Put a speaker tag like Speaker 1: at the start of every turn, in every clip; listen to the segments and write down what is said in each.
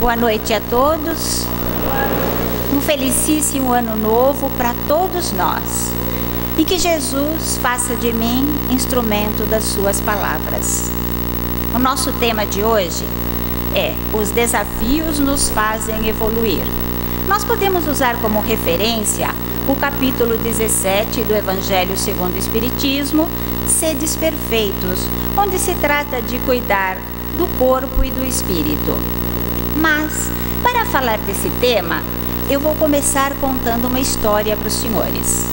Speaker 1: Boa noite a todos. Um felicíssimo ano novo para todos nós. E que Jesus faça de mim instrumento das suas palavras. O nosso tema de hoje é: os desafios nos fazem evoluir. Nós podemos usar como referência o capítulo 17 do Evangelho segundo o Espiritismo, Sedes Perfeitos, onde se trata de cuidar do corpo e do espírito. Mas, para falar desse tema, eu vou começar contando uma história para os senhores.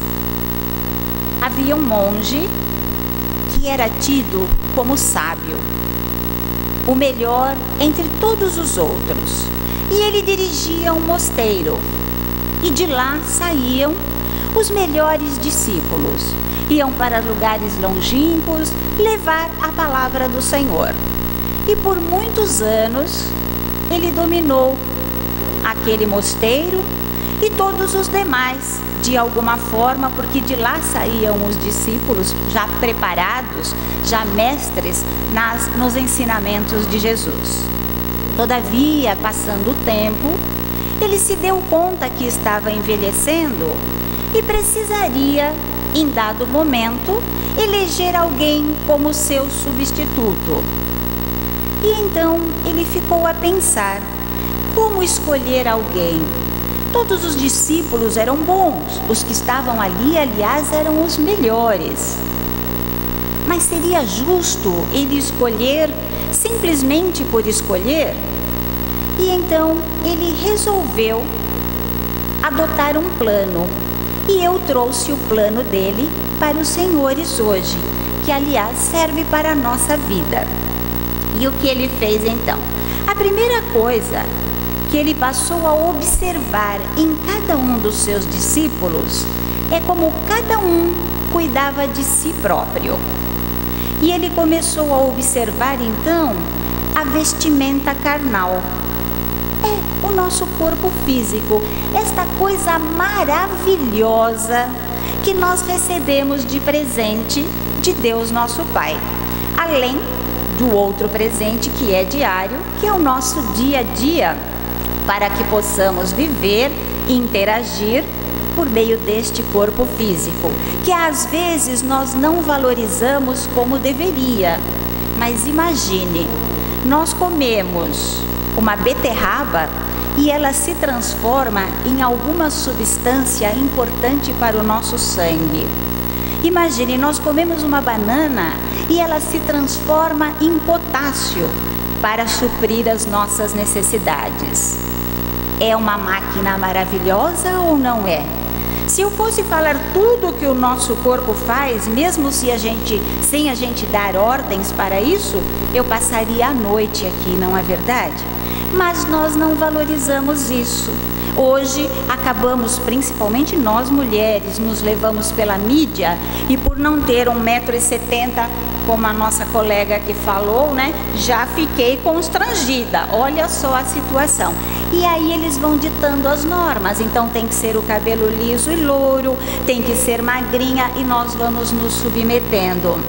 Speaker 1: Havia um monge que era tido como sábio, o melhor entre todos os outros, e ele dirigia um mosteiro, e de lá saíam os melhores discípulos, iam para lugares longínquos levar a palavra do Senhor. E por muitos anos ele dominou aquele mosteiro e todos os demais, de alguma forma, porque de lá saíam os discípulos já preparados, já mestres nos ensinamentos de Jesus. Todavia, passando o tempo, ele se deu conta que estava envelhecendo e precisaria, em dado momento, eleger alguém como seu substituto. E então ele ficou a pensar: como escolher alguém? Todos os discípulos eram bons, os que estavam ali, aliás, eram os melhores. Mas seria justo ele escolher simplesmente por escolher? E então ele resolveu adotar um plano. E eu trouxe o plano dele para os senhores hoje, que aliás serve para a nossa vida. E o que ele fez então? A primeira coisa que ele passou a observar em cada um dos seus discípulos é como cada um cuidava de si próprio. E ele começou a observar então a vestimenta carnal. O nosso corpo físico, esta coisa maravilhosa que nós recebemos de presente de Deus nosso Pai, além do outro presente que é diário, que é o nosso dia a dia, para que possamos viver e interagir por meio deste corpo físico, que às vezes nós não valorizamos como deveria. Mas imagine, nós comemos uma beterraba e ela se transforma em alguma substância importante para o nosso sangue. Imagine, nós comemos uma banana e ela se transforma em potássio para suprir as nossas necessidades. É uma máquina maravilhosa ou não é? Se eu fosse falar tudo o que o nosso corpo faz, mesmo sem a gente dar ordens para isso, eu passaria a noite aqui, não é verdade? Mas nós não valorizamos isso. Hoje acabamos, principalmente nós mulheres, nos levamos pela mídia e por não ter 1,70 m, como a nossa colega que falou, né? Já fiquei constrangida. Olha só a situação. E aí eles vão ditando as normas. Então tem que ser o cabelo liso e louro, tem que ser magrinha e nós vamos nos submetendo.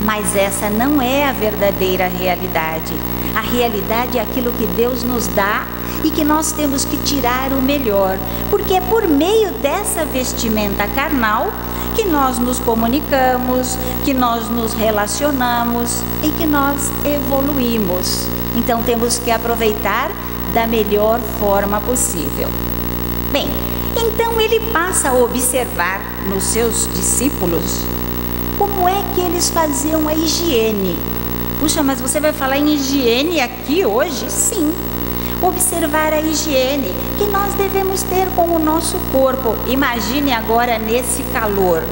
Speaker 1: Mas essa não é a verdadeira realidade. A realidade é aquilo que Deus nos dá e que nós temos que tirar o melhor, porque é por meio dessa vestimenta carnal que nós nos comunicamos, que nós nos relacionamos e que nós evoluímos. Então temos que aproveitar da melhor forma possível. Bem, então ele passa a observar nos seus discípulos como é que eles faziam a higiene. Puxa, mas você vai falar em higiene aqui hoje? Sim. Observar a higiene que nós devemos ter com o nosso corpo. Imagine agora nesse calor.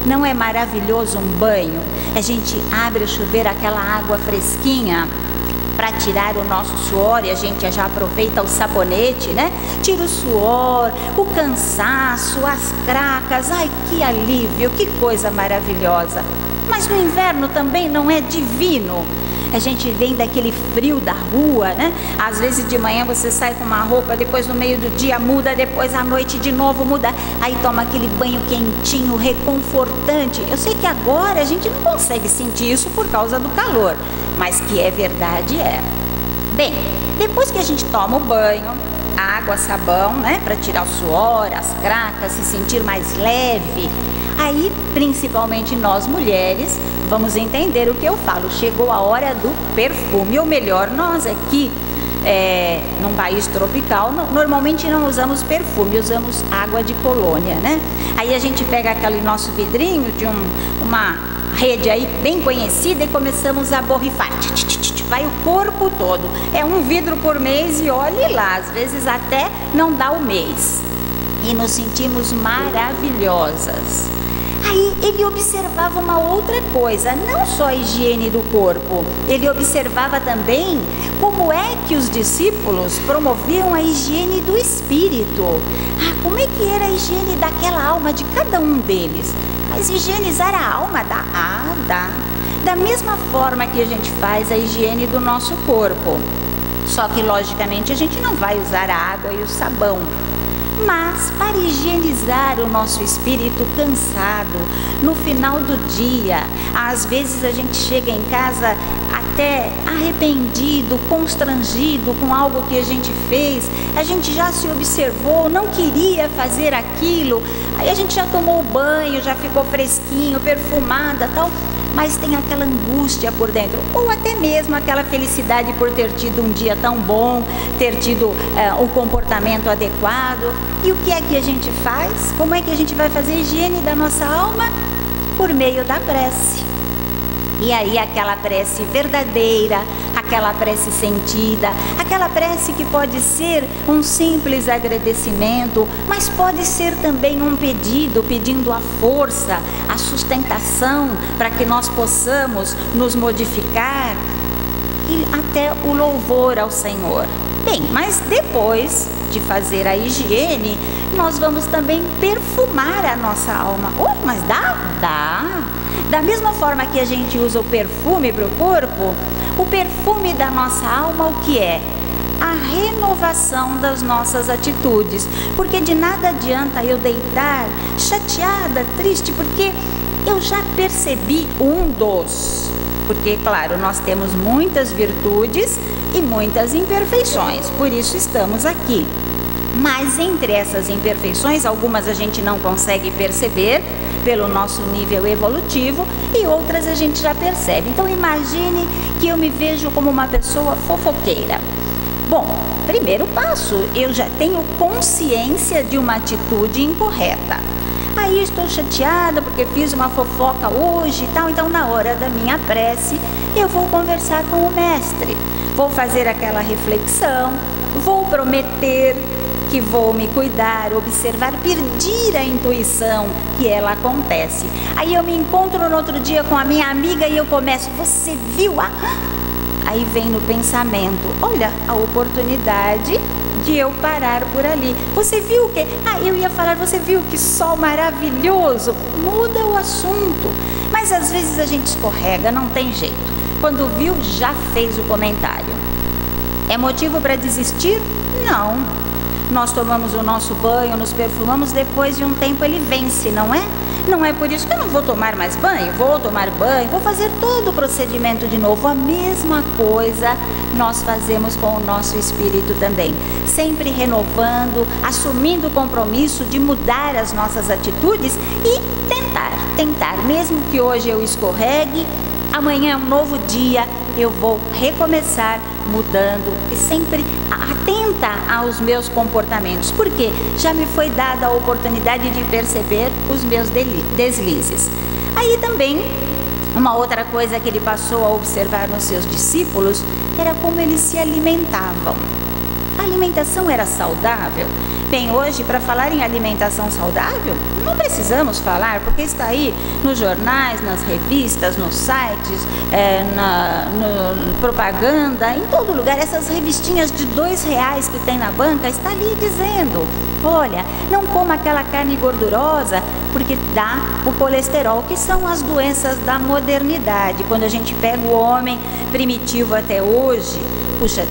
Speaker 1: Não é maravilhoso um banho? A gente abre o chuveiro, aquela água fresquinha, para tirar o nosso suor, e a gente já aproveita o sabonete, né? Tira o suor, o cansaço, as cracas. Ai, que alívio, que coisa maravilhosa. Mas no inverno também não é divino? A gente vem daquele frio da rua, né? Às vezes de manhã você sai com uma roupa, depois no meio do dia muda, depois à noite de novo muda. Aí toma aquele banho quentinho, reconfortante. Eu sei que agora a gente não consegue sentir isso por causa do calor, mas que é verdade é. Bem, depois que a gente toma o banho, água, sabão, né, para tirar o suor, as cracas, se sentir mais leve, aí, principalmente nós mulheres, vamos entender o que eu falo. Chegou a hora do perfume, ou melhor, nós aqui, num país tropical, normalmente não usamos perfume, usamos água de colônia, né? Aí a gente pega aquele nosso vidrinho de uma rede aí bem conhecida e começamos a borrifar. Vai o corpo todo. É um vidro por mês e olhe lá, às vezes até não dá o mês. E nos sentimos maravilhosas. Aí ele observava uma outra coisa, não só a higiene do corpo, ele observava também como é que os discípulos promoviam a higiene do espírito. Como é que era a higiene daquela alma de cada um deles? Mas higienizar a alma dá. Da mesma forma que a gente faz a higiene do nosso corpo. Só que, logicamente, a gente não vai usar a água e o sabão. Mas para higienizar o nosso espírito cansado, no final do dia, às vezes a gente chega em casa até arrependido, constrangido com algo que a gente fez, a gente já se observou, não queria fazer aquilo, aí a gente já tomou banho, já ficou fresquinho, perfumada, tal, mas tem aquela angústia por dentro, ou até mesmo aquela felicidade por ter tido um dia tão bom, ter tido o comportamento adequado. E o que é que a gente faz? Como é que a gente vai fazer a higiene da nossa alma? Por meio da prece. E aí aquela prece verdadeira, aquela prece sentida, aquela prece que pode ser um simples agradecimento, mas pode ser também um pedido, pedindo a força, a sustentação para que nós possamos nos modificar e até o louvor ao Senhor. Bem, mas depois de fazer a higiene, nós vamos também perfumar a nossa alma. Mas dá? Da mesma forma que a gente usa o perfume para o corpo, o perfume da nossa alma, o que é? A renovação das nossas atitudes. Porque de nada adianta eu deitar chateada, triste, porque eu já percebi porque, claro, nós temos muitas virtudes e muitas imperfeições, por isso estamos aqui. Mas entre essas imperfeições, algumas a gente não consegue perceber pelo nosso nível evolutivo e outras a gente já percebe. Então imagine que eu me vejo como uma pessoa fofoqueira. Bom, primeiro passo, eu já tenho consciência de uma atitude incorreta. Aí estou chateada porque fiz uma fofoca hoje e tal, então na hora da minha prece eu vou conversar com o mestre, vou fazer aquela reflexão, vou prometer que vou me cuidar, observar, pedir a intuição que ela acontece. Aí eu me encontro no outro dia com a minha amiga e eu começo, você viu? Aí vem no pensamento, olha a oportunidade de eu parar por ali. Você viu que? Eu ia falar, você viu que sol maravilhoso? Muda o assunto. Mas às vezes a gente escorrega, não tem jeito. Quando viu, já fez o comentário. É motivo para desistir? Não. Nós tomamos o nosso banho, nos perfumamos, depois de um tempo ele vence, não é? Não é por isso que eu não vou tomar mais banho, vou tomar banho, vou fazer todo o procedimento de novo. A mesma coisa nós fazemos com o nosso espírito também, sempre renovando, assumindo o compromisso de mudar as nossas atitudes e tentar, mesmo que hoje eu escorregue, amanhã é um novo dia, eu vou recomeçar mudando e sempre atenta aos meus comportamentos, porque já me foi dada a oportunidade de perceber os meus deslizes. Aí também, uma outra coisa que ele passou a observar nos seus discípulos era como eles se alimentavam. A alimentação era saudável? Bem, hoje, para falar em alimentação saudável, não precisamos falar, porque está aí nos jornais, nas revistas, nos sites, no propaganda, em todo lugar. Essas revistinhas de R$2 que tem na banca, está ali dizendo, olha, não coma aquela carne gordurosa, porque dá o colesterol, que são as doenças da modernidade. Quando a gente pega o homem primitivo até hoje, puxa,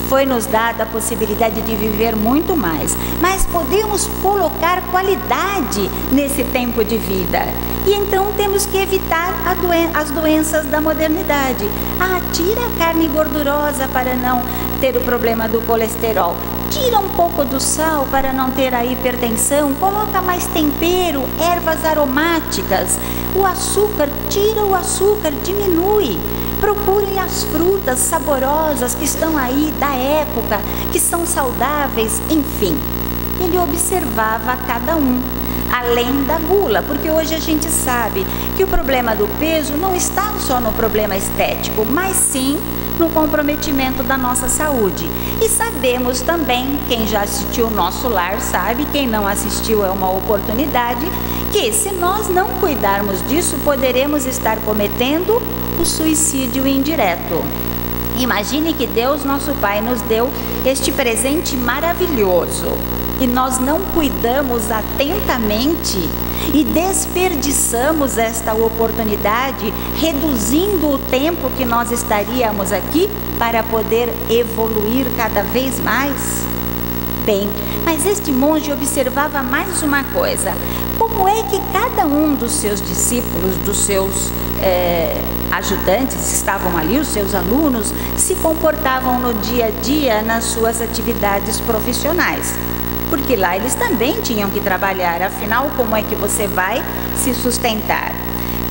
Speaker 1: foi nos dada a possibilidade de viver muito mais, mas podemos colocar qualidade nesse tempo de vida. E então temos que evitar as doenças da modernidade. Tira a carne gordurosa para não ter o problema do colesterol. Tira um pouco do sal para não ter a hipertensão. Coloca mais tempero, ervas aromáticas. O açúcar, tira o açúcar, diminui. Procurem as frutas saborosas que estão aí da época, que são saudáveis, enfim. Ele observava cada um, além da gula, porque hoje a gente sabe que o problema do peso não está só no problema estético, mas sim no comprometimento da nossa saúde. E sabemos também, quem já assistiu o Nosso Lar sabe, quem não assistiu é uma oportunidade, que se nós não cuidarmos disso, poderemos estar cometendo o suicídio indireto. Imagine que Deus, nosso Pai, nos deu este presente maravilhoso e nós não cuidamos atentamente e desperdiçamos esta oportunidade, reduzindo o tempo que nós estaríamos aqui para poder evoluir cada vez mais. Bem, mas este monge observava mais uma coisa: como é que cada um dos seus discípulos, dos seus ajudantes, estavam ali, os seus alunos, se comportavam no dia a dia nas suas atividades profissionais. Porque lá eles também tinham que trabalhar, afinal, como é que você vai se sustentar?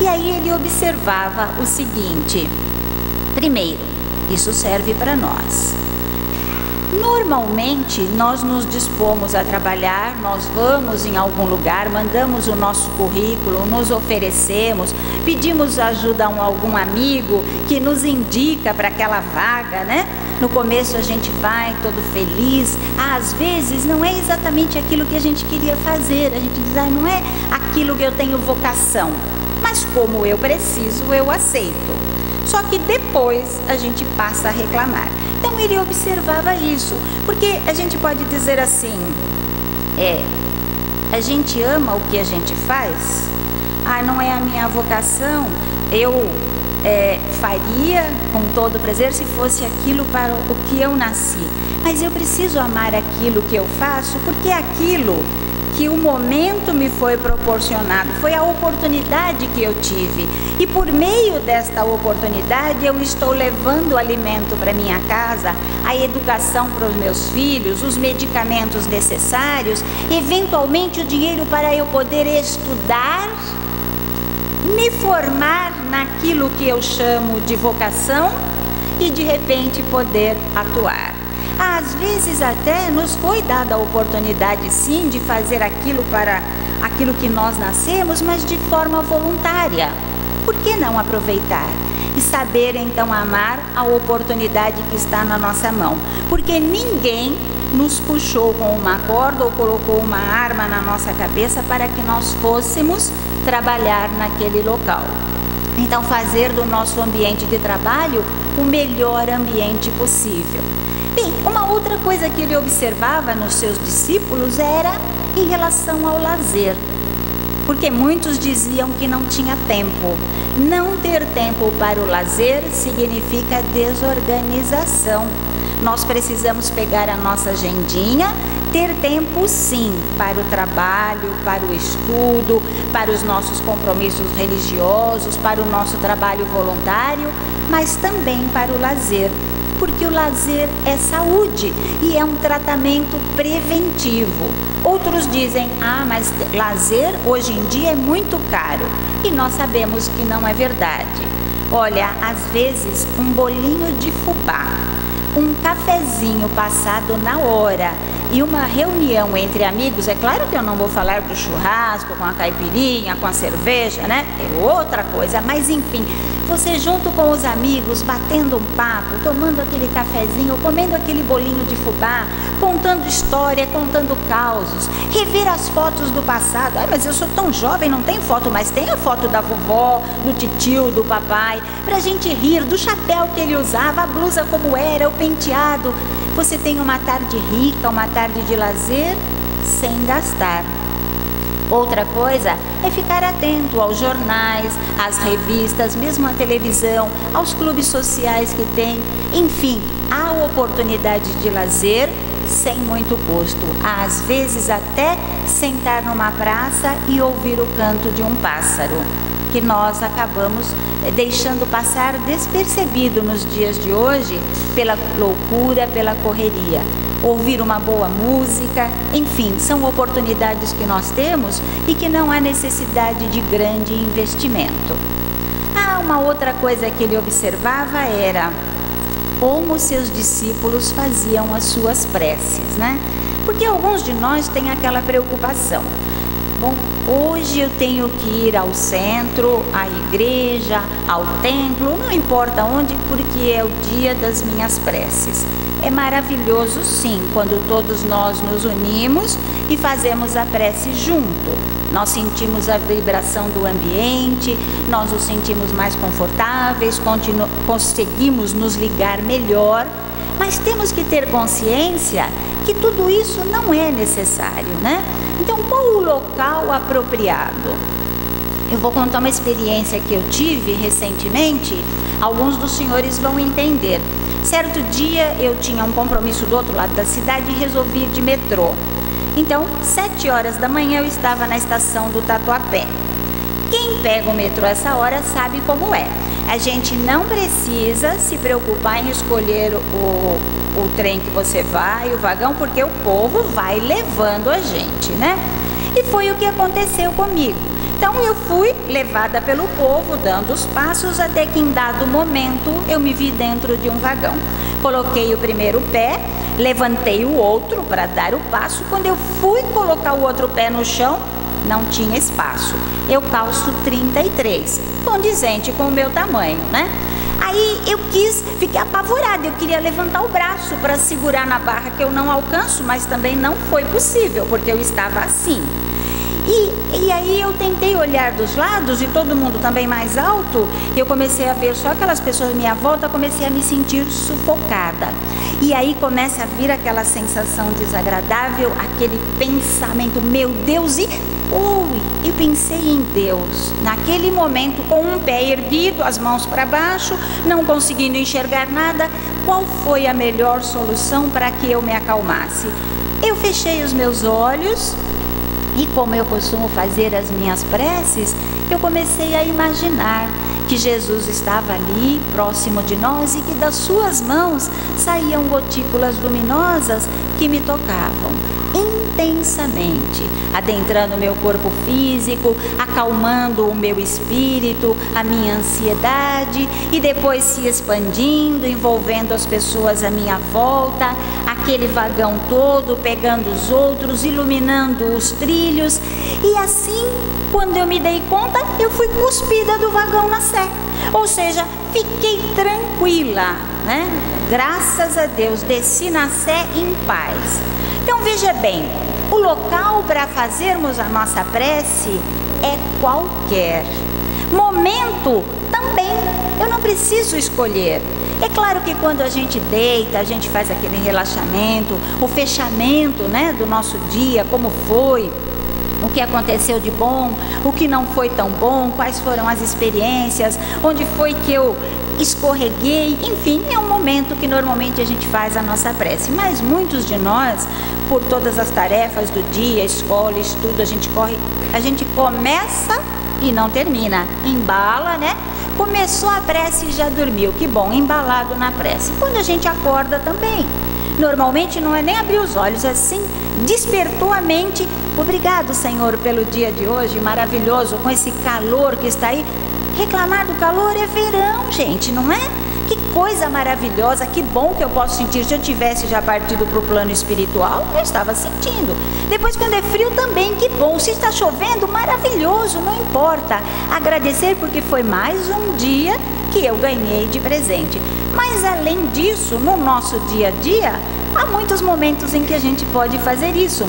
Speaker 1: E aí ele observava o seguinte: primeiro, isso serve para nós. Normalmente, nós nos dispomos a trabalhar, nós vamos em algum lugar, mandamos o nosso currículo, nos oferecemos, pedimos ajuda a algum amigo que nos indica para aquela vaga, né? No começo a gente vai todo feliz, às vezes não é exatamente aquilo que a gente queria fazer, a gente diz, não é aquilo que eu tenho vocação, mas como eu preciso, eu aceito. Só que depois a gente passa a reclamar. Então ele observava isso, porque a gente pode dizer assim, a gente ama o que a gente faz, não é a minha vocação, eu faria com todo prazer se fosse aquilo para o que eu nasci, mas eu preciso amar aquilo que eu faço, porque é aquilo que o momento me foi proporcionado, foi a oportunidade que eu tive, e por meio desta oportunidade eu estou levando o alimento para minha casa, a educação para os meus filhos, os medicamentos necessários, eventualmente o dinheiro para eu poder estudar, me formar naquilo que eu chamo de vocação e de repente poder atuar. Às vezes até nos foi dada a oportunidade sim de fazer aquilo para aquilo que nós nascemos, mas de forma voluntária. Por que não aproveitar e saber então amar a oportunidade que está na nossa mão? Porque ninguém nos puxou com uma corda ou colocou uma arma na nossa cabeça para que nós fôssemos trabalhar naquele local. Então fazer do nosso ambiente de trabalho o melhor ambiente possível. Bem, uma outra coisa que ele observava nos seus discípulos era em relação ao lazer, porque muitos diziam que não tinha tempo. Não ter tempo para o lazer significa desorganização. Nós precisamos pegar a nossa agendinha, ter tempo sim para o trabalho, para o estudo, para os nossos compromissos religiosos, para o nosso trabalho voluntário, mas também para o lazer. Porque o lazer é saúde e é um tratamento preventivo. Outros dizem, mas lazer hoje em dia é muito caro. E nós sabemos que não é verdade. Olha, às vezes um bolinho de fubá, um cafezinho passado na hora e uma reunião entre amigos, é claro que eu não vou falar do churrasco, com a caipirinha, com a cerveja, né? É outra coisa, mas enfim, você junto com os amigos, batendo um papo, tomando aquele cafezinho, comendo aquele bolinho de fubá, contando história, contando causos, rever as fotos do passado. Mas eu sou tão jovem, não tenho foto, mas tem a foto da vovó, do titio, do papai, pra gente rir do chapéu que ele usava, a blusa como era, o penteado. Você tem uma tarde rica, uma tarde de lazer, sem gastar. Outra coisa é ficar atento aos jornais, às revistas, mesmo à televisão, aos clubes sociais que tem. Enfim, há oportunidade de lazer sem muito custo, às vezes até sentar numa praça e ouvir o canto de um pássaro, que nós acabamos deixando passar despercebido nos dias de hoje pela loucura, pela correria. Ouvir uma boa música, enfim, são oportunidades que nós temos e que não há necessidade de grande investimento. Uma outra coisa que ele observava era como seus discípulos faziam as suas preces, né? Porque alguns de nós têm aquela preocupação. Bom, hoje eu tenho que ir ao centro, à igreja, ao templo, não importa onde, porque é o dia das minhas preces. É maravilhoso, sim, quando todos nós nos unimos e fazemos a prece junto. Nós sentimos a vibração do ambiente, nós nos sentimos mais confortáveis, conseguimos nos ligar melhor, mas temos que ter consciência que tudo isso não é necessário, né? Então, qual o local apropriado? Eu vou contar uma experiência que eu tive recentemente, alguns dos senhores vão entender. Certo dia eu tinha um compromisso do outro lado da cidade e resolvi ir de metrô. Então, 7 horas da manhã eu estava na estação do Tatuapé. Quem pega o metrô essa hora sabe como é. A gente não precisa se preocupar em escolher o trem que você vai, o vagão, porque o povo vai levando a gente, né? E foi o que aconteceu comigo. Então eu fui levada pelo povo, dando os passos, até que em dado momento eu me vi dentro de um vagão. Coloquei o primeiro pé, levantei o outro para dar o passo. Quando eu fui colocar o outro pé no chão, não tinha espaço. Eu calço 33, condizente com o meu tamanho, né? Aí eu fiquei apavorada, eu queria levantar o braço para segurar na barra que eu não alcanço, mas também não foi possível, porque eu estava assim. E aí eu tentei olhar dos lados e todo mundo também mais alto, e eu comecei a ver só aquelas pessoas à minha volta, comecei a me sentir sufocada. E aí começa a vir aquela sensação desagradável, aquele pensamento, meu Deus, eu pensei em Deus. Naquele momento, com um pé erguido, as mãos para baixo, não conseguindo enxergar nada, qual foi a melhor solução para que eu me acalmasse? Eu fechei os meus olhos. E como eu costumo fazer as minhas preces, eu comecei a imaginar que Jesus estava ali, próximo de nós, e que das suas mãos saíam gotículas luminosas que me tocavam intensamente, adentrando o meu corpo físico, acalmando o meu espírito, a minha ansiedade, e depois se expandindo, envolvendo as pessoas à minha volta, aquele vagão todo, pegando os outros, iluminando os trilhos. E assim, quando eu me dei conta, eu fui cuspida do vagão na Sé. Ou seja, fiquei tranquila, né? Graças a Deus, desci na Sé em paz. Então veja bem, o local para fazermos a nossa prece é qualquer. Momento também, eu não preciso escolher. É claro que quando a gente deita, a gente faz aquele relaxamento, o fechamento, né, do nosso dia, como foi, o que aconteceu de bom, o que não foi tão bom, quais foram as experiências, onde foi que eu escorreguei, enfim, é um momento que normalmente a gente faz a nossa prece. Mas muitos de nós, por todas as tarefas do dia, escola, estudo, a gente começa e não termina, embala, né? Começou a prece e já dormiu, que bom, embalado na prece. Quando a gente acorda também, normalmente não é nem abrir os olhos, assim, despertou a mente. Obrigado, Senhor, pelo dia de hoje, maravilhoso, com esse calor que está aí. Reclamar do calor é verão, gente, não é? Que coisa maravilhosa, que bom que eu posso sentir. Se eu tivesse já partido para o plano espiritual, eu estava sentindo. Depois, quando é frio também, que bom. Se está chovendo, maravilhoso, não importa. Agradecer porque foi mais um dia que eu ganhei de presente. Mas além disso, no nosso dia a dia, há muitos momentos em que a gente pode fazer isso.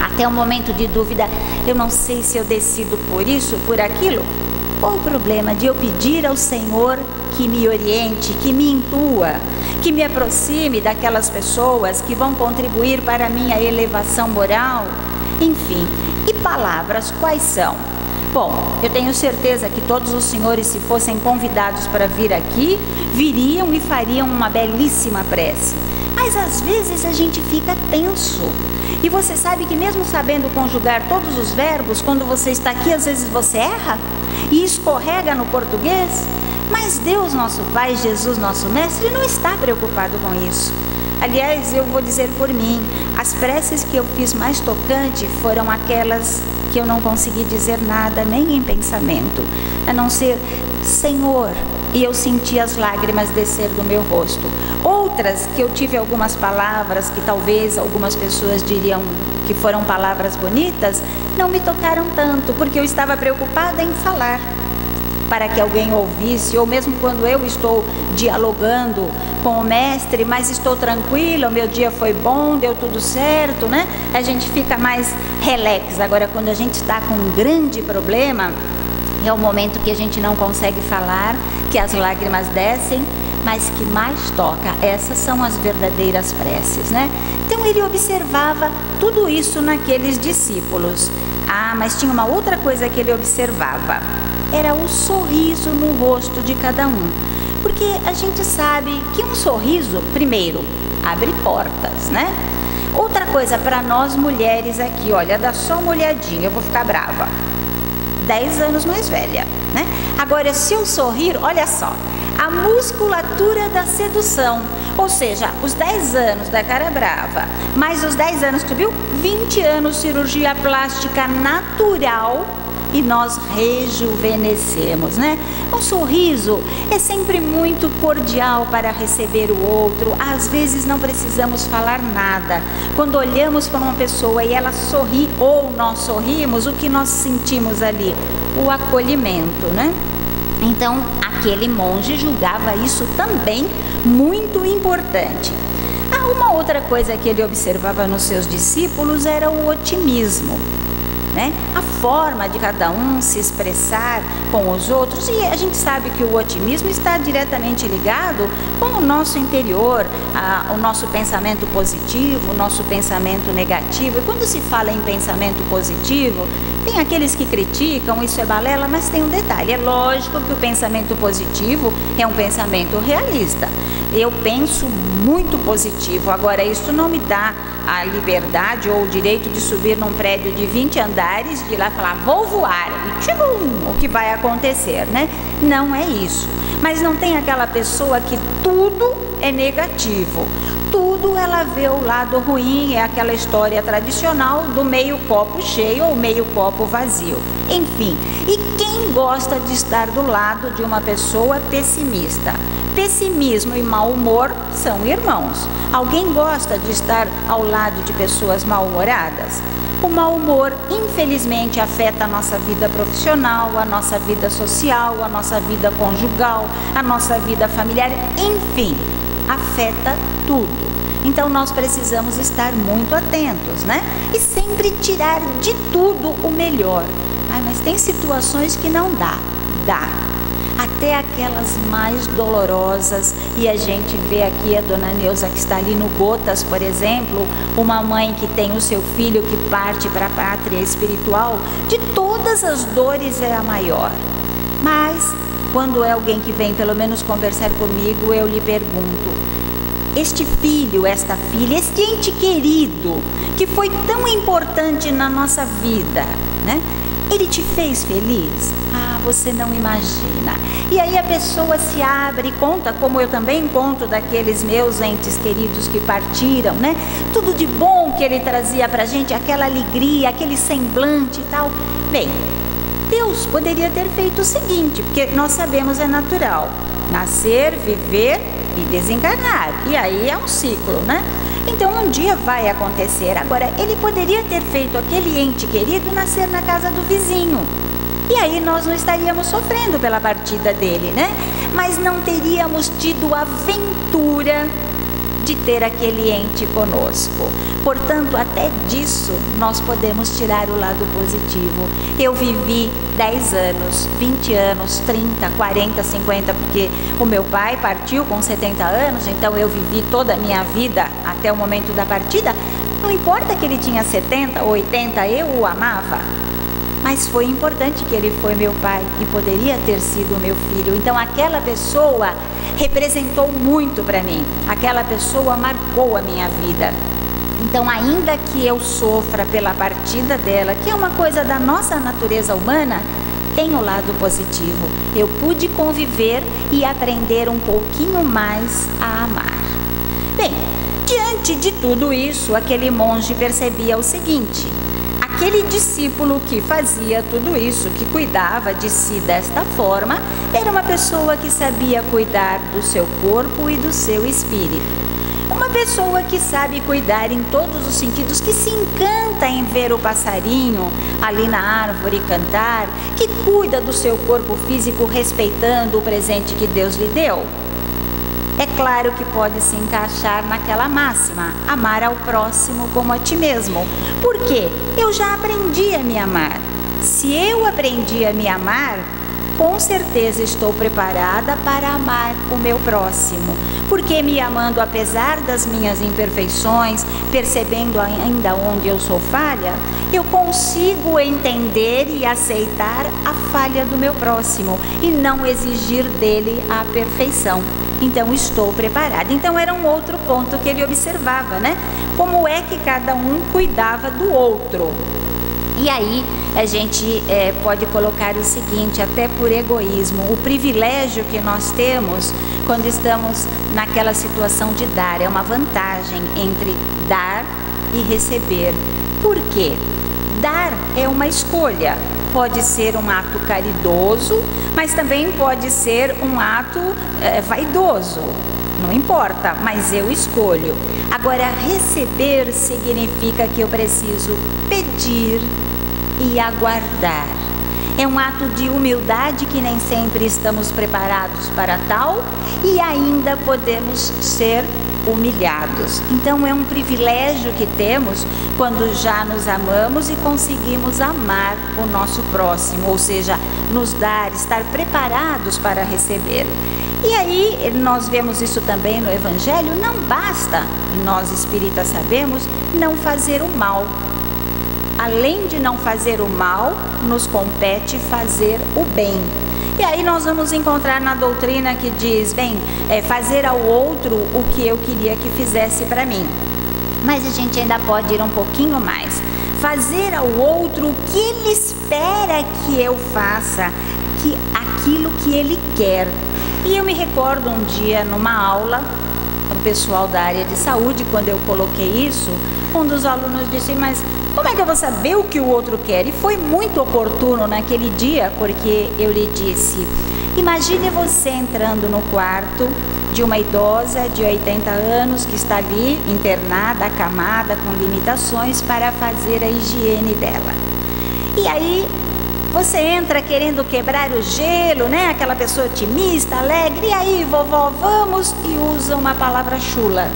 Speaker 1: Até um momento de dúvida, eu não sei se eu decido por isso, por aquilo. Qual o problema de eu pedir ao Senhor que me oriente, que me intua, que me aproxime daquelas pessoas que vão contribuir para a minha elevação moral? Enfim, e palavras quais são? Bom, eu tenho certeza que todos os senhores, se fossem convidados para vir aqui, viriam e fariam uma belíssima prece. Mas às vezes a gente fica tenso. E você sabe que mesmo sabendo conjugar todos os verbos, quando você está aqui, às vezes você erra e escorrega no português. Mas Deus, nosso Pai, Jesus, nosso Mestre, não está preocupado com isso. Aliás, eu vou dizer por mim, as preces que eu fiz mais tocante foram aquelas que eu não consegui dizer nada, nem em pensamento, a não ser Senhor, e eu senti as lágrimas descer do meu rosto. Outras que eu tive algumas palavras que talvez algumas pessoas diriam que foram palavras bonitas, não me tocaram tanto, porque eu estava preocupada em falar para que alguém ouvisse, ou mesmo quando eu estou dialogando com o mestre, mas estou tranquila, o meu dia foi bom, deu tudo certo, né? A gente fica mais relax. Agora, quando a gente está com um grande problema, é o momento que a gente não consegue falar, que as lágrimas descem, mas que mais toca. Essas são as verdadeiras preces, né? Então ele observava tudo isso naqueles discípulos. Ah, mas tinha uma outra coisa que ele observava. Era o sorriso no rosto de cada um. Porque a gente sabe que um sorriso, primeiro, abre portas, né? Outra coisa para nós mulheres aqui, olha, dá só uma olhadinha, eu vou ficar brava. 10 anos mais velha, né? Agora, se eu sorrir, olha só, a musculatura da sedução, ou seja, os 10 anos da cara brava, mais os 10 anos, tu viu? 20 anos cirurgia plástica natural e nós rejuvenescemos, né? O sorriso é sempre muito cordial para receber o outro. Às vezes não precisamos falar nada. Quando olhamos para uma pessoa e ela sorri ou nós sorrimos, o que nós sentimos ali? O acolhimento, né? Então, aquele monge julgava isso também muito importante. Uma outra coisa que ele observava nos seus discípulos era o otimismo, né? A forma de cada um se expressar com os outros, e a gente sabe que o otimismo está diretamente ligado com o nosso interior, o nosso pensamento positivo, o nosso pensamento negativo. E quando se fala em pensamento positivo, tem aqueles que criticam, isso é balela, mas tem um detalhe, é lógico que o pensamento positivo é um pensamento realista. Eu penso muito positivo, agora isso não me dá a liberdade ou o direito de subir num prédio de 20 andares, de ir lá falar, vou voar, e tchum, o que vai acontecer, né? Não é isso. Mas não tem aquela pessoa que tudo é negativo, tudo ela vê o lado ruim, é aquela história tradicional do meio copo cheio ou meio copo vazio. Enfim, e quem gosta de estar do lado de uma pessoa pessimista? Pessimismo e mau humor são irmãos. Alguém gosta de estar ao lado de pessoas mal-humoradas? O mau humor, infelizmente, afeta a nossa vida profissional, a nossa vida social, a nossa vida conjugal, a nossa vida familiar, enfim, afeta tudo. Então, nós precisamos estar muito atentos, né? E sempre tirar de tudo o melhor. Mas tem situações que não dá. Até aquelas mais dolorosas, e a gente vê aqui a dona Neuza que está ali no Gotas, por exemplo, uma mãe que tem o seu filho que parte para a pátria espiritual, de todas as dores é a maior. Mas, quando é alguém que vem pelo menos conversar comigo, eu lhe pergunto, este filho, esta filha, este ente querido, que foi tão importante na nossa vida, né? Ele te fez feliz? Você não imagina. E aí a pessoa se abre e conta, como eu também conto daqueles meus entes queridos que partiram, né? Tudo de bom que ele trazia pra gente, aquela alegria, aquele semblante e tal. Bem, Deus poderia ter feito o seguinte, porque nós sabemos é natural, nascer, viver e desencarnar. E aí é um ciclo, né? Então um dia vai acontecer. Agora, ele poderia ter feito aquele ente querido nascer na casa do vizinho. E aí nós não estaríamos sofrendo pela partida dele, né? Mas não teríamos tido a aventura de ter aquele ente conosco. Portanto, até disso nós podemos tirar o lado positivo. Eu vivi 10 anos, 20 anos, 30, 40, 50, porque o meu pai partiu com 70 anos, então eu vivi toda a minha vida até o momento da partida. Não importa que ele tinha 70 ou 80, eu o amava. Mas foi importante que ele foi meu pai e poderia ter sido meu filho. Então aquela pessoa representou muito para mim. Aquela pessoa marcou a minha vida. Então, ainda que eu sofra pela partida dela, que é uma coisa da nossa natureza humana, tem o lado positivo. Eu pude conviver e aprender um pouquinho mais a amar. Bem, diante de tudo isso, aquele monge percebia o seguinte: aquele discípulo que fazia tudo isso, que cuidava de si desta forma, era uma pessoa que sabia cuidar do seu corpo e do seu espírito. Uma pessoa que sabe cuidar em todos os sentidos, que se encanta em ver o passarinho ali na árvore cantar, que cuida do seu corpo físico respeitando o presente que Deus lhe deu. É claro que pode se encaixar naquela máxima: amar ao próximo como a ti mesmo. Por quê? Eu já aprendi a me amar. Se eu aprendi a me amar, com certeza estou preparada para amar o meu próximo. Porque me amando apesar das minhas imperfeições, percebendo ainda onde eu sou falha, eu consigo entender e aceitar a falha do meu próximo e não exigir dele a perfeição. Então estou preparada. Então era um outro ponto que ele observava, né? Como é que cada um cuidava do outro. E aí a gente pode colocar o seguinte, até por egoísmo: o privilégio que nós temos quando estamos naquela situação de dar, é uma vantagem entre dar e receber. Por quê? Dar é uma escolha. Pode ser um ato caridoso, mas também pode ser um ato vaidoso. Não importa, mas eu escolho. Agora, receber significa que eu preciso pedir e aguardar. É um ato de humildade que nem sempre estamos preparados para tal e ainda podemos ser humilhados. Então é um privilégio que temos quando já nos amamos e conseguimos amar o nosso próximo, ou seja, nos dar, estar preparados para receber. E aí nós vemos isso também no Evangelho: não basta, nós espíritas sabemos, não fazer o mal. Além de não fazer o mal, nos compete fazer o bem. E aí nós vamos encontrar na doutrina que diz, fazer ao outro o que eu queria que fizesse para mim. Mas a gente ainda pode ir um pouquinho mais. Fazer ao outro o que ele espera que eu faça, aquilo que ele quer. E eu me recordo um dia numa aula, para o pessoal da área de saúde, quando eu coloquei isso, um dos alunos disse: mas como é que eu vou saber o que o outro quer? E foi muito oportuno naquele dia, porque eu lhe disse: imagine você entrando no quarto de uma idosa de 80 anos que está ali internada, acamada, com limitações para fazer a higiene dela. E aí você entra querendo quebrar o gelo, né? Aquela pessoa otimista, alegre: e aí, vovó, vamos? E usa uma palavra chula.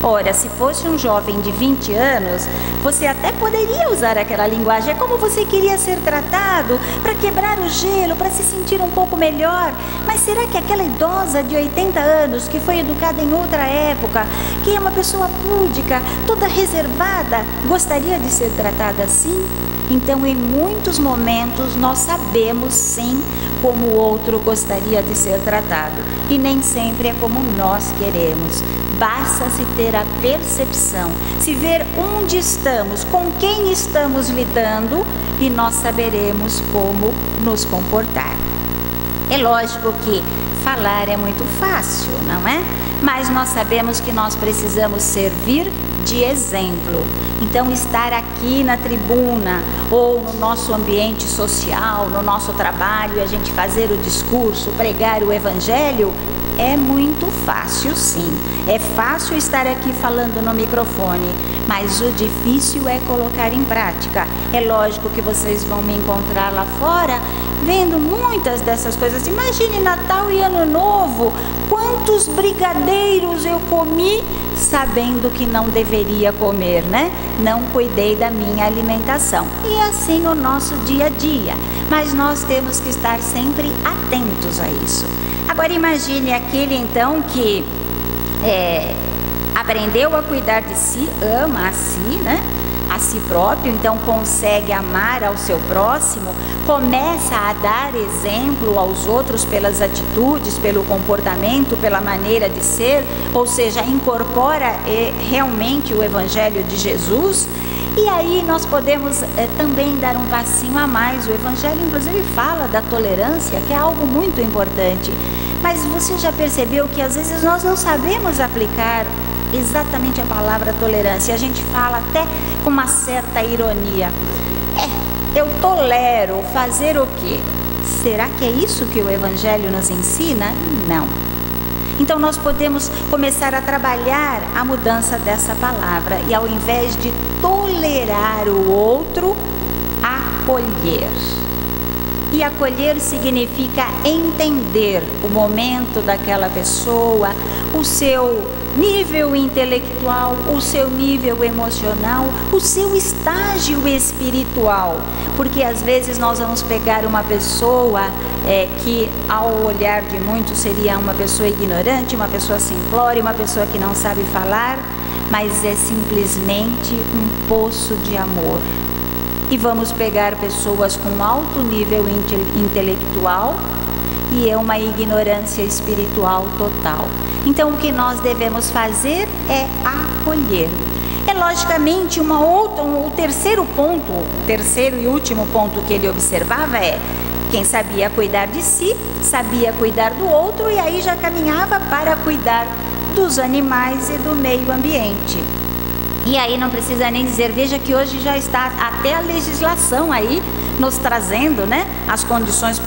Speaker 1: Ora, se fosse um jovem de 20 anos, você até poderia usar aquela linguagem. É como você queria ser tratado, para quebrar o gelo, para se sentir um pouco melhor. Mas será que aquela idosa de 80 anos, que foi educada em outra época, que é uma pessoa púdica, toda reservada, gostaria de ser tratada assim? Então, em muitos momentos, nós sabemos sim como o outro gostaria de ser tratado. E nem sempre é como nós queremos. Basta se ter a percepção, se ver onde estamos, com quem estamos lidando, e nós saberemos como nos comportar. É lógico que falar é muito fácil, não é? Mas nós sabemos que nós precisamos servir de exemplo. Então, estar aqui na tribuna ou no nosso ambiente social, no nosso trabalho, a gente fazer o discurso, pregar o evangelho, é muito fácil, sim. É fácil estar aqui falando no microfone, mas o difícil é colocar em prática. É lógico que vocês vão me encontrar lá fora vendo muitas dessas coisas. Imagine Natal e Ano Novo, quantos brigadeiros eu comi sabendo que não deveria comer, né? Não cuidei da minha alimentação. E assim o nosso dia a dia. Mas nós temos que estar sempre atentos a isso. Agora imagine aquele então que aprendeu a cuidar de si, ama a si, né? a si próprio, então consegue amar ao seu próximo, começa a dar exemplo aos outros pelas atitudes, pelo comportamento, pela maneira de ser, ou seja, incorpora realmente o Evangelho de Jesus. E aí nós podemos também dar um passinho a mais. O Evangelho inclusive fala da tolerância, que é algo muito importante. Mas você já percebeu que às vezes nós não sabemos aplicar exatamente a palavra tolerância? A gente fala até com uma certa ironia. Eu tolero fazer o quê? Será que é isso que o Evangelho nos ensina? Não. Então nós podemos começar a trabalhar a mudança dessa palavra e, ao invés de tolerar o outro, acolher. E acolher significa entender o momento daquela pessoa, o seu nível intelectual, o seu nível emocional, o seu estágio espiritual. Porque às vezes nós vamos pegar uma pessoa que ao olhar de muitos seria uma pessoa ignorante, uma pessoa simplória, uma pessoa que não sabe falar, mas é simplesmente um poço de amor. E vamos pegar pessoas com alto nível intelectual e é uma ignorância espiritual total. Então o que nós devemos fazer é acolher. Logicamente, o terceiro e último ponto que ele observava é: quem sabia cuidar de si, sabia cuidar do outro, e aí já caminhava para cuidar dos animais e do meio ambiente. E aí não precisa nem dizer, veja que hoje já está até a legislação aí nos trazendo, né, as condições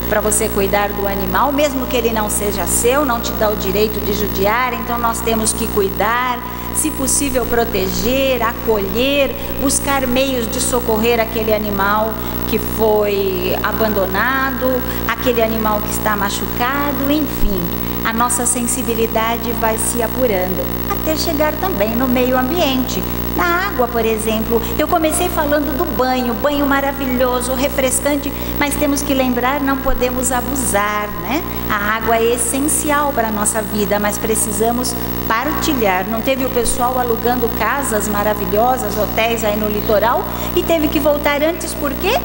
Speaker 1: para você cuidar do animal, mesmo que ele não seja seu, não te dá o direito de judiar. Então nós temos que cuidar, se possível proteger, acolher, buscar meios de socorrer aquele animal que foi abandonado, aquele animal que está machucado, enfim. A nossa sensibilidade vai se apurando até chegar também no meio ambiente. Na água, por exemplo, eu comecei falando do banho maravilhoso, refrescante, mas temos que lembrar, não podemos abusar, né? A água é essencial para a nossa vida, mas precisamos partilhar. Não teve o pessoal alugando casas maravilhosas, hotéis aí no litoral, e teve que voltar antes porque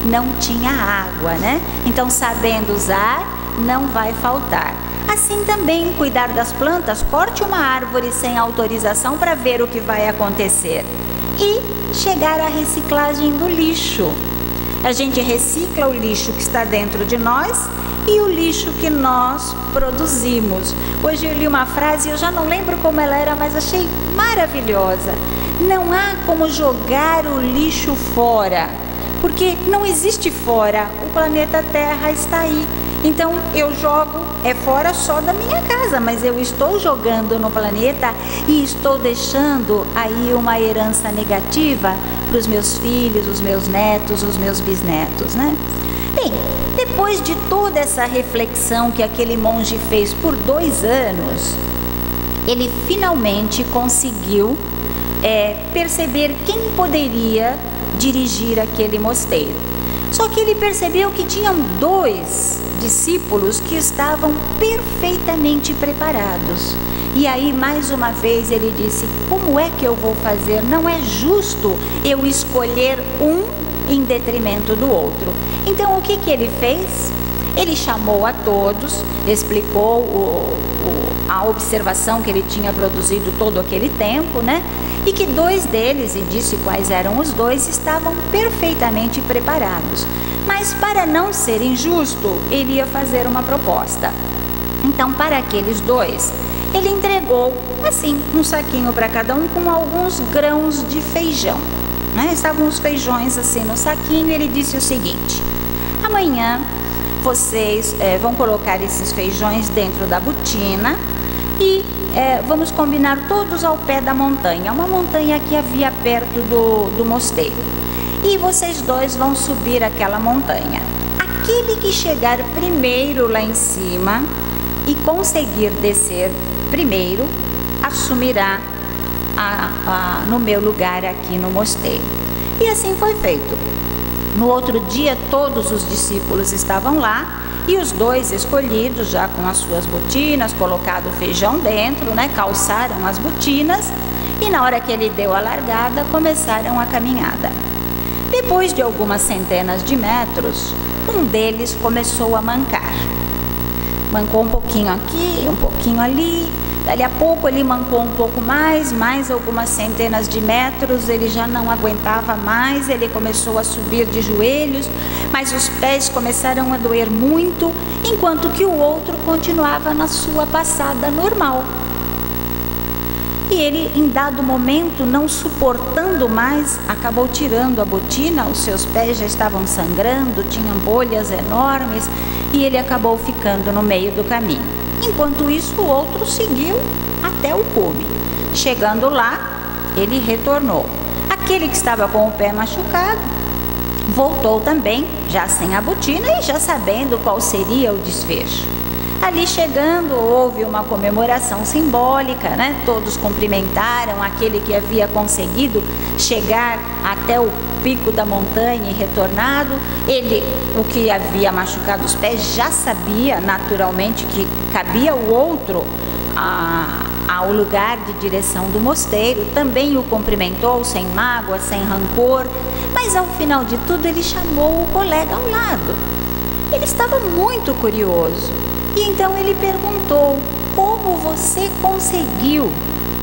Speaker 1: não tinha água, né? Então, sabendo usar, não vai faltar. Assim também, cuidar das plantas, corte uma árvore sem autorização para ver o que vai acontecer. E chegar à reciclagem do lixo. A gente recicla o lixo que está dentro de nós e o lixo que nós produzimos. Hoje eu li uma frase, eu já não lembro como ela era, mas achei maravilhosa. Não há como jogar o lixo fora, porque não existe fora, o planeta Terra está aí. Então eu jogo fora só da minha casa, mas eu estou jogando no planeta e estou deixando aí uma herança negativa para os meus filhos, os meus netos, os meus bisnetos, né? Bem, depois de toda essa reflexão que aquele monge fez por 2 anos, ele finalmente conseguiu perceber quem poderia dirigir aquele mosteiro. Só que ele percebeu que tinham 2 discípulos que estavam perfeitamente preparados. E aí, mais uma vez, ele disse: como é que eu vou fazer? Não é justo eu escolher um em detrimento do outro. Então, o que ele fez? Ele chamou a todos, explicou a observação que ele tinha produzido todo aquele tempo, né? E que 2 deles, e disse quais eram os 2, estavam perfeitamente preparados. Mas para não ser injusto, ele ia fazer uma proposta. Então, para aqueles 2, ele entregou, assim, um saquinho para cada um com alguns grãos de feijão, né? Estavam os feijões assim no saquinho, e ele disse o seguinte: amanhã vocês vão colocar esses feijões dentro da botina e vamos combinar todos ao pé da montanha, uma montanha que havia perto do mosteiro. E vocês 2 vão subir aquela montanha. Aquele que chegar primeiro lá em cima e conseguir descer primeiro, assumirá no meu lugar aqui no mosteiro. E assim foi feito. No outro dia, todos os discípulos estavam lá e os 2 escolhidos, já com as suas botinas, colocado o feijão dentro, né, calçaram as botinas E na hora que ele deu a largada, começaram a caminhada. Depois de algumas centenas de metros, um deles começou a mancar. Mancou um pouquinho aqui, um pouquinho ali. Dali a pouco ele mancou um pouco mais algumas centenas de metros, ele já não aguentava mais, ele começou a subir de joelhos, mas os pés começaram a doer muito, enquanto que o outro continuava na sua passada normal. E ele, em dado momento, não suportando mais, acabou tirando a botina, os seus pés já estavam sangrando, tinham bolhas enormes, e ele acabou ficando no meio do caminho. Enquanto isso, o outro seguiu até o cume. Chegando lá, ele retornou. Aquele que estava com o pé machucado voltou também, já sem a botina e já sabendo qual seria o desfecho. Ali chegando, houve uma comemoração simbólica, né? Todos cumprimentaram aquele que havia conseguido chegar até o pico da montanha e retornado. Ele, o que havia machucado os pés, já sabia naturalmente que cabia o outro ao lugar de direção do mosteiro. Também o cumprimentou sem mágoa, sem rancor, mas ao final de tudo ele chamou o colega ao lado. Ele estava muito curioso. E então ele perguntou: como você conseguiu?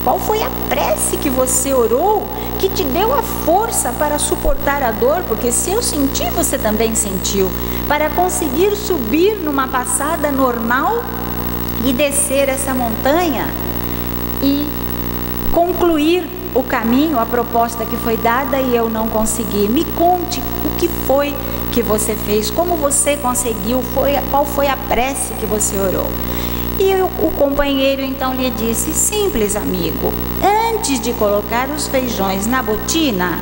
Speaker 1: Qual foi a prece que você orou que te deu a força para suportar a dor? Porque se eu senti, você também sentiu. Para conseguir subir numa passada normal e descer essa montanha e concluir o caminho, a proposta que foi dada, e eu não consegui. Me conte o que foi que você fez, como você conseguiu, qual foi a prece que você orou. E o companheiro então lhe disse: simples, amigo, antes de colocar os feijões na botina,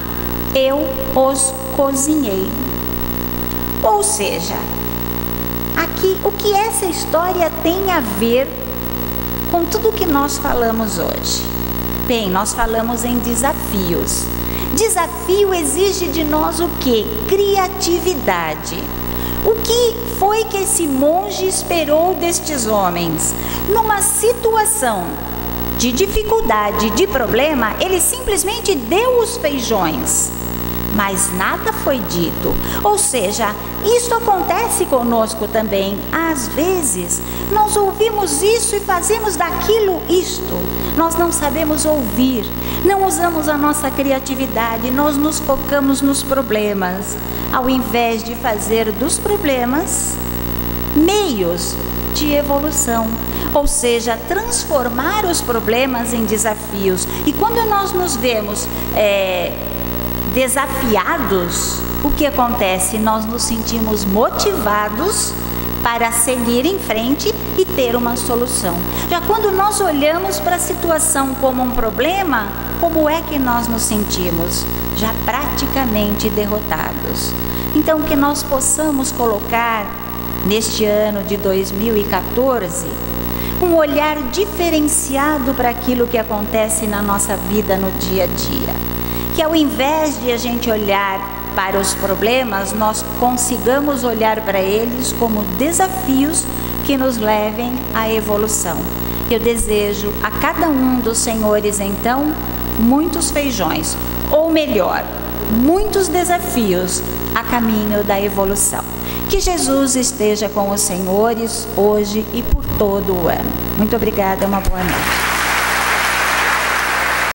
Speaker 1: eu os cozinhei. Ou seja, aqui o que essa história tem a ver com tudo que nós falamos hoje? Bem, nós falamos em desafios. Desafio exige de nós o quê? Criatividade. O que foi que esse monge esperou destes homens? Numa situação de dificuldade, de problema, ele simplesmente deu os feijões, mas nada foi dito. Ou seja, isso acontece conosco também. Às vezes, nós ouvimos isso e fazemos daquilo isto. Nós não sabemos ouvir, não usamos a nossa criatividade, nós nos focamos nos problemas, ao invés de fazer dos problemas meios de evolução. Ou seja, transformar os problemas em desafios. E quando nós nos vemos desafiados, o que acontece? Nós nos sentimos motivados para seguir em frente e ter uma solução. Já quando nós olhamos para a situação como um problema, como é que nós nos sentimos? Já praticamente derrotados. Então, que nós possamos colocar neste ano de 2014 um olhar diferenciado para aquilo que acontece na nossa vida no dia a dia. Que ao invés de a gente olhar para os problemas, nós consigamos olhar para eles como desafios que nos levem à evolução. Eu desejo a cada um dos senhores, então, muitos feijões, ou melhor, muitos desafios a caminho da evolução. Que Jesus esteja com os senhores hoje e por todo o ano. Muito obrigada, uma boa noite.